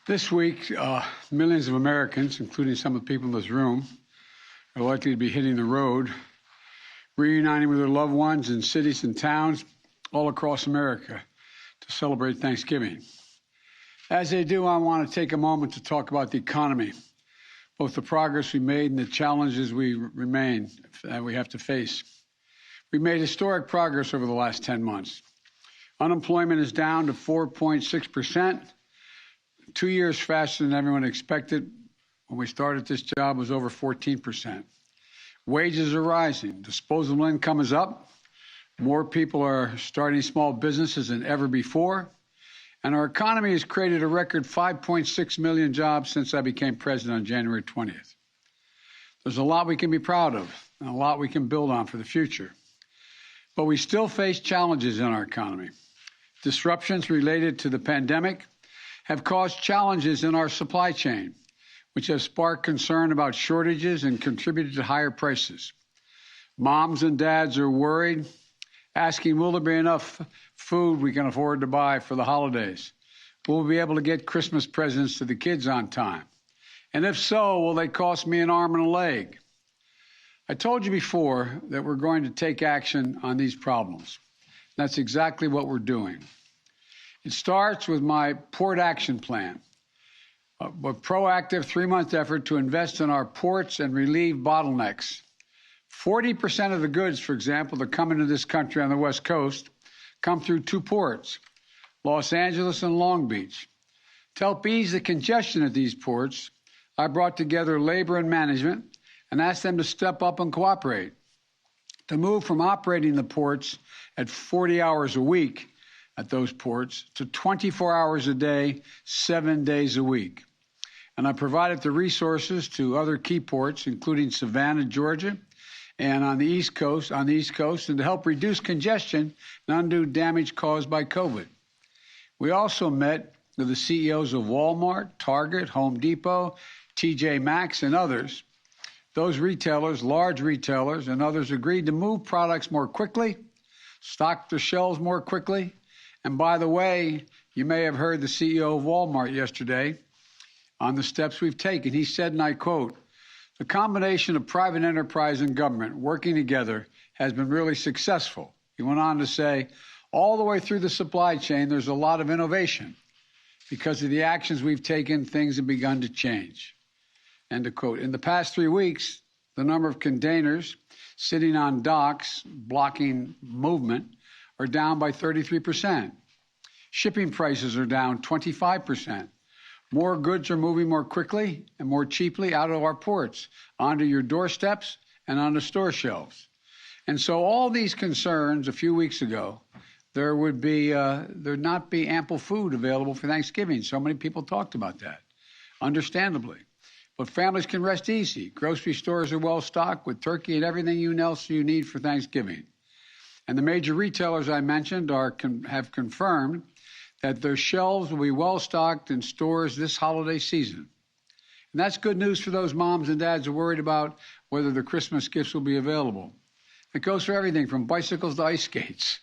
This week, millions of Americans, including some of the people in this room, are likely to be hitting the road, reuniting with their loved ones in cities and towns all across America to celebrate Thanksgiving. As they do, I want to take a moment to talk about the economy, both the progress we made and the challenges we have to face. We've made historic progress over the last 10 months. Unemployment is down to 4.6%. 2 years faster than everyone expected. When we started this job, it was over 14%. Wages are rising. Disposable income is up. More people are starting small businesses than ever before. And our economy has created a record 5.6 million jobs since I became president on January 20th. There's a lot we can be proud of and a lot we can build on for the future. But we still face challenges in our economy. Disruptions related to the pandemic have caused challenges in our supply chain, which have sparked concern about shortages and contributed to higher prices. Moms and dads are worried, asking, will there be enough food we can afford to buy for the holidays? Will we be able to get Christmas presents to the kids on time? And if so, will they cost me an arm and a leg? I told you before that we're going to take action on these problems. That's exactly what we're doing. It starts with my port action plan, a proactive 3-month effort to invest in our ports and relieve bottlenecks. 40% of the goods, for example, that come into this country on the West Coast come through 2 ports, Los Angeles and Long Beach. To help ease the congestion at these ports, I brought together labor and management and asked them to step up and cooperate. To move from operating the ports at 40 hours a week at those ports to 24 hours a day, 7 days a week. And I provided the resources to other key ports, including Savannah, Georgia, and on the East Coast, and to help reduce congestion and undo damage caused by COVID. We also met with the CEOs of Walmart, Target, Home Depot, TJ Maxx, and others. Those retailers, large retailers, and others agreed to move products more quickly, stock their shelves more quickly. And by the way, you may have heard the CEO of Walmart yesterday on the steps we've taken. He said, and I quote, "The combination of private enterprise and government working together has been really successful." He went on to say, all the way through the supply chain, there's a lot of innovation. Because of the actions we've taken, things have begun to change. End of quote. In the past 3 weeks, the number of containers sitting on docks blocking movement are down by 33%. Shipping prices are down 25%. More goods are moving more quickly and more cheaply out of our ports, onto your doorsteps and onto store shelves. And so all these concerns a few weeks ago, there'd not be ample food available for Thanksgiving. So many people talked about that, understandably. But families can rest easy. Grocery stores are well stocked with turkey and everything else you need for Thanksgiving. And the major retailers I mentioned have confirmed that their shelves will be well stocked in stores this holiday season. And that's good news for those moms and dads who are worried about whether the Christmas gifts will be available. It goes for everything from bicycles to ice skates.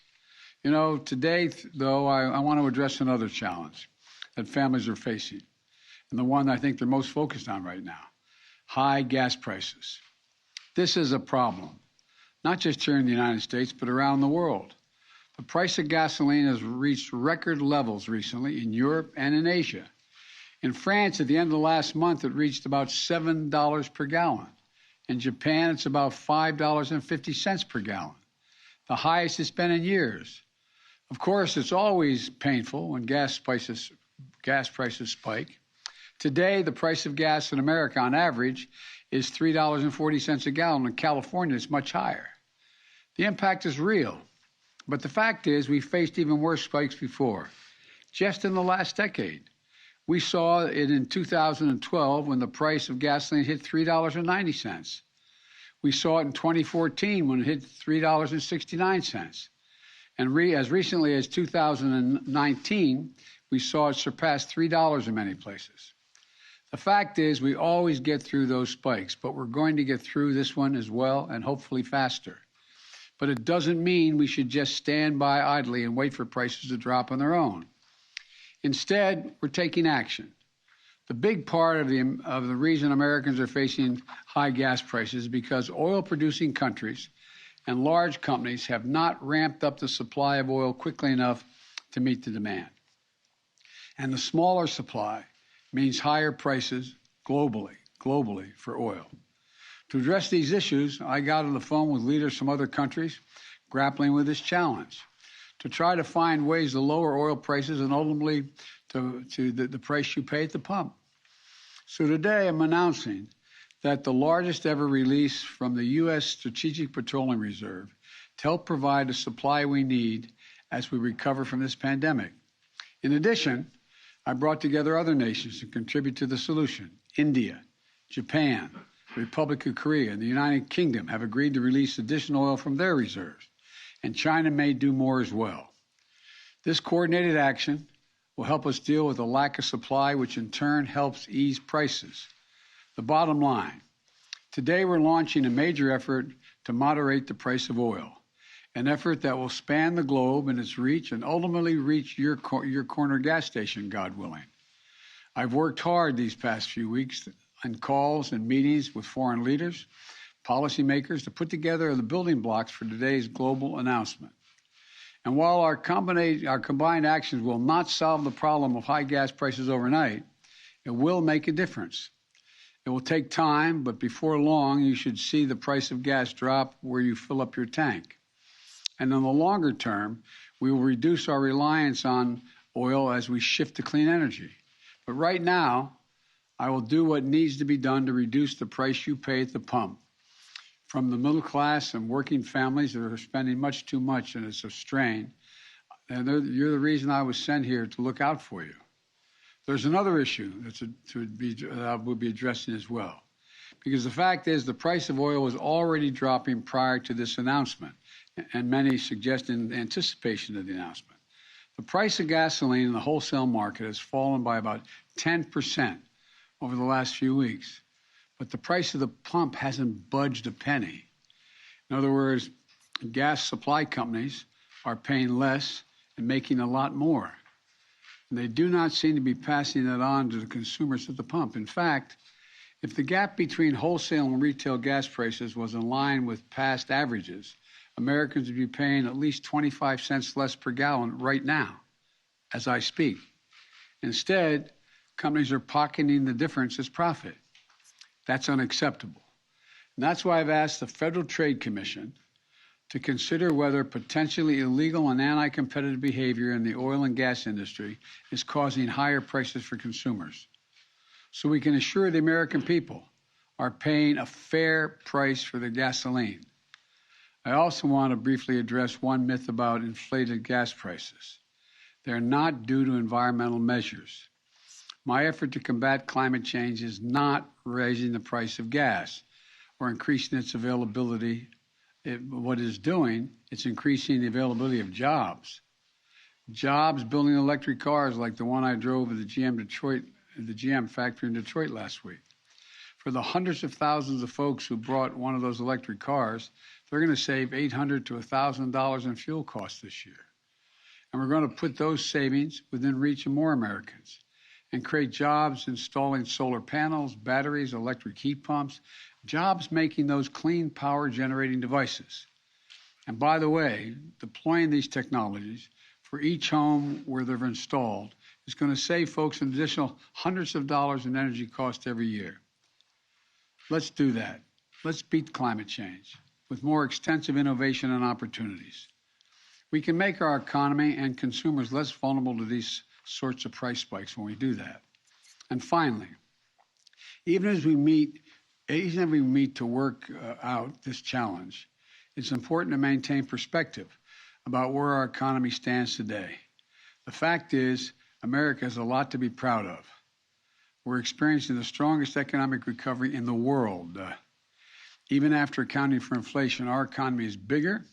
You know, today, though, I want to address another challenge that families are facing, and the one I think they're most focused on right now: high gas prices. This is a problem, not just here in the United States, but around the world. The price of gasoline has reached record levels recently in Europe and in Asia. In France, at the end of last month, it reached about $7 per gallon. In Japan, it's about $5.50 per gallon, the highest it's been in years. Of course, it's always painful when gas prices spike. Today, the price of gas in America, on average, is $3.40 a gallon. In California, it's much higher. The impact is real. But the fact is, we faced even worse spikes before. Just in the last decade, we saw it in 2012 when the price of gasoline hit $3.90. We saw it in 2014 when it hit $3.69. And as recently as 2019, we saw it surpass $3 in many places. The fact is, we always get through those spikes, but we're going to get through this one as well, and hopefully faster. But it doesn't mean we should just stand by idly and wait for prices to drop on their own. Instead, we're taking action. The big part of the reason Americans are facing high gas prices is because oil-producing countries and large companies have not ramped up the supply of oil quickly enough to meet the demand. And the smaller supply means higher prices globally for oil. To address these issues, I got on the phone with leaders from other countries grappling with this challenge to try to find ways to lower oil prices and ultimately to the price you pay at the pump. So today I'm announcing that the largest ever release from the U.S. Strategic Petroleum Reserve to help provide the supply we need as we recover from this pandemic. In addition, I brought together other nations to contribute to the solution. India, Japan, the Republic of Korea, and the United Kingdom have agreed to release additional oil from their reserves, and China may do more as well. This coordinated action will help us deal with the lack of supply, which in turn helps ease prices. The bottom line, today we're launching a major effort to moderate the price of oil, an effort that will span the globe in its reach and ultimately reach your corner gas station, God willing. I've worked hard these past few weeks on calls and meetings with foreign leaders, policymakers to put together the building blocks for today's global announcement. And while our combined actions will not solve the problem of high gas prices overnight, it will make a difference. It will take time, but before long, you should see the price of gas drop where you fill up your tank. And in the longer term, we will reduce our reliance on oil as we shift to clean energy. But right now, I will do what needs to be done to reduce the price you pay at the pump. From the middle class and working families that are spending much too much and it's a strain, and you're the reason I was sent here to look out for you. There's another issue that we'll be addressing as well. Because the fact is the price of oil was already dropping prior to this announcement, and many suggest in anticipation of the announcement. The price of gasoline in the wholesale market has fallen by about 10% over the last few weeks. But the price of the pump hasn't budged a penny. In other words, gas supply companies are paying less and making a lot more. And they do not seem to be passing that on to the consumers at the pump. In fact, if the gap between wholesale and retail gas prices was in line with past averages, Americans would be paying at least 25 cents less per gallon right now, as I speak. Instead, companies are pocketing the difference as profit. That's unacceptable. And that's why I've asked the Federal Trade Commission to consider whether potentially illegal and anti-competitive behavior in the oil and gas industry is causing higher prices for consumers, so we can assure the American people are paying a fair price for their gasoline. I also want to briefly address one myth about inflated gas prices. They're not due to environmental measures. My effort to combat climate change is not raising the price of gas or increasing its availability. What it's doing, it's increasing the availability of jobs. Jobs building electric cars like the one I drove at the GM factory in Detroit last week. For the hundreds of thousands of folks who brought one of those electric cars, they're going to save $800 to $1,000 in fuel costs this year. And we're going to put those savings within reach of more Americans and create jobs installing solar panels, batteries, electric heat pumps, jobs making those clean power generating devices. And by the way, deploying these technologies for each home where they're installed is going to save folks an additional hundreds of dollars in energy costs every year. Let's do that. Let's beat climate change with more extensive innovation and opportunities. We can make our economy and consumers less vulnerable to these sorts of price spikes when we do that. And finally, even as we meet to work out this challenge, it's important to maintain perspective about where our economy stands today. The fact is, America has a lot to be proud of. We're experiencing the strongest economic recovery in the world. Even after accounting for inflation, our economy is bigger,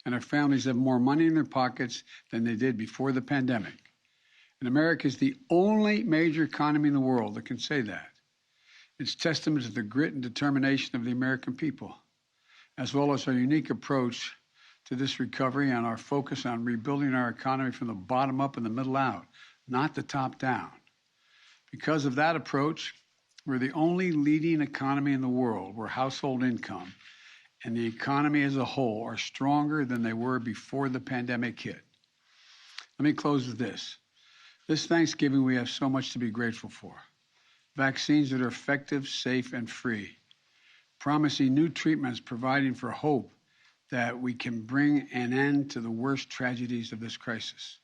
and our families have more money in their pockets than they did before the pandemic. And America is the only major economy in the world that can say that. It's testament to the grit and determination of the American people, as well as our unique approach to this recovery and our focus on rebuilding our economy from the bottom up and the middle out, not the top down. Because of that approach, we're the only leading economy in the world where household income and the economy as a whole are stronger than they were before the pandemic hit. Let me close with this. This Thanksgiving, we have so much to be grateful for. Vaccines that are effective, safe, and free. Promising new treatments, providing for hope that we can bring an end to the worst tragedies of this crisis.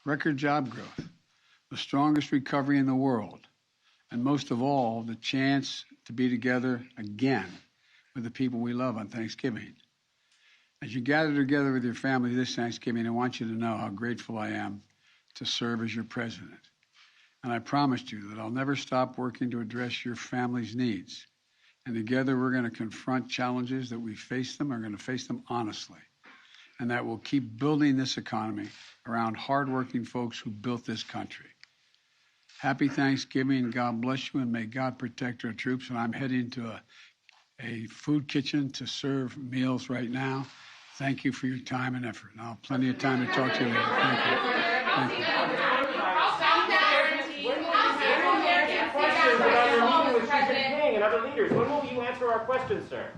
Record job growth, the strongest recovery in the world, and most of all, the chance to be together again with the people we love on Thanksgiving. As you gather together with your family this Thanksgiving, I want you to know how grateful I am to serve as your president. And I promised you that I'll never stop working to address your family's needs. And together we're going to confront challenges that we face them, are going to face them honestly. And that we'll keep building this economy around hardworking folks who built this country. Happy Thanksgiving, God bless you, and may God protect our troops. And I'm heading to a food kitchen to serve meals right now. Thank you for your time and effort. And I'll have plenty of time to talk to you later. Thank you. Thank you. Questions about your meeting with Xi Jinping and other leaders. When will you answer our questions, sir?